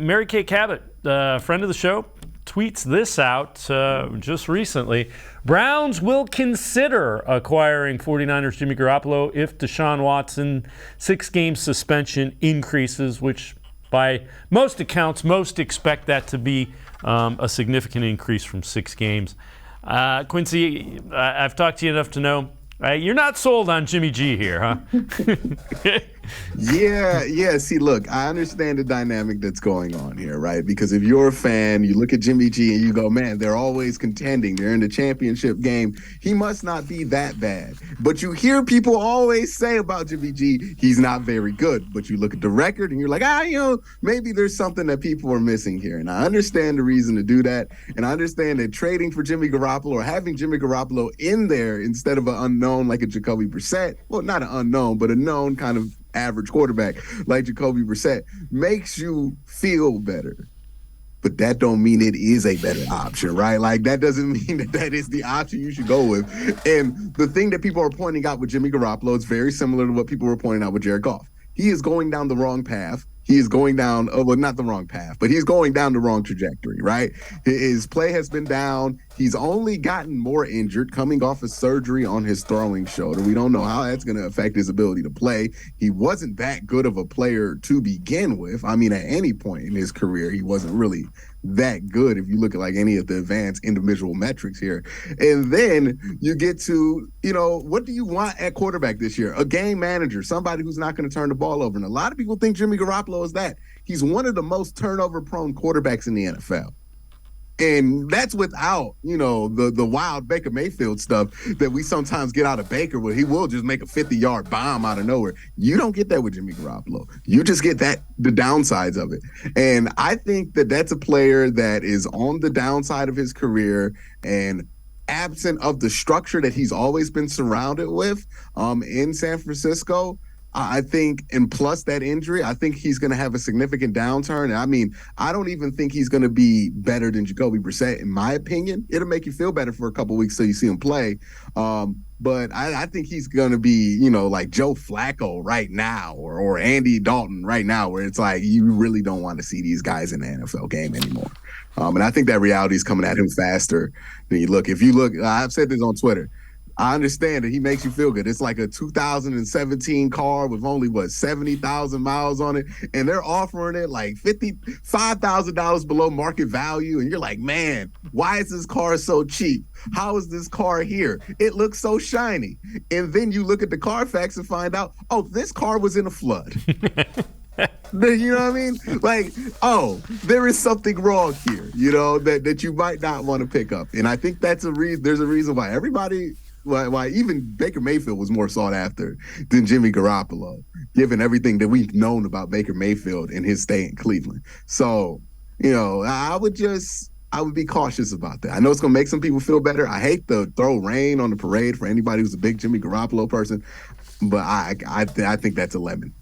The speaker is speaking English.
Mary Kay Cabot, friend of the show, tweets this out just recently. Browns will consider acquiring 49ers Jimmy Garoppolo if Deshaun Watson 6-game suspension increases, which by most accounts, most expect that to be a significant increase from 6 games. Quincy, I've talked to you enough to know you're not sold on Jimmy G here, huh? Yeah. See, look, I understand the dynamic that's going on here, right? Because if you're a fan, you look at Jimmy G and you go, man, they're always contending. They're in the championship game. He must not be that bad. But you hear people always say about Jimmy G, he's not very good. But you look at the record and you're like, maybe there's something that people are missing here. And I understand the reason to do that. And I understand that trading for Jimmy Garoppolo or having Jimmy Garoppolo in there instead of an unknown like a Jacoby Brissett, well, not an unknown, but a known kind of average quarterback like Jacoby Brissett makes you feel better. But that don't mean it is a better option, right? Like, that doesn't mean that is the option you should go with. And the thing that people are pointing out with Jimmy Garoppolo is very similar to what people were pointing out with Jared Goff. He is going down the wrong path. He is going down, not the wrong path, but he's going down the wrong trajectory, right? His play has been down. He's only gotten more injured coming off of surgery on his throwing shoulder. We don't know how that's going to affect his ability to play. He wasn't that good of a player to begin with. I mean, at any point in his career, he wasn't really that good if you look at like any of the advanced individual metrics here. And then you get to, what do you want at quarterback this year? A game manager, somebody who's not going to turn the ball over. And a lot of people think Jimmy Garoppolo is that. He's one of the most turnover-prone quarterbacks in the NFL. And that's without, the wild Baker Mayfield stuff that we sometimes get out of Baker, where he will just make a 50-yard bomb out of nowhere. You don't get that with Jimmy Garoppolo. You just get the downsides of it. And I think that that's a player that is on the downside of his career and absent of the structure that he's always been surrounded with in San Francisco. I think, and plus that injury, I think he's going to have a significant downturn. And I mean, I don't even think he's going to be better than Jacoby Brissett, in my opinion. It'll make you feel better for a couple of weeks till you see him play. But I think he's going to be, like Joe Flacco right now or Andy Dalton right now, where it's like you really don't want to see these guys in the NFL game anymore. And I think that reality is coming at him faster than you look. If you look, I've said this on Twitter. I understand that he makes you feel good. It's like a 2017 car with only, 70,000 miles on it. And they're offering it like $55,000 below market value. And you're like, man, why is this car so cheap? How is this car here? It looks so shiny. And then you look at the Carfax and find out, this car was in a flood. You know what I mean? Like, there is something wrong here, that you might not want to pick up. And I think that's there's a reason why why even Baker Mayfield was more sought after than Jimmy Garoppolo, given everything that we've known about Baker Mayfield and his stay in Cleveland. So, I would be cautious about that. I know it's going to make some people feel better. I hate to throw rain on the parade for anybody who's a big Jimmy Garoppolo person, but I think that's a lemon.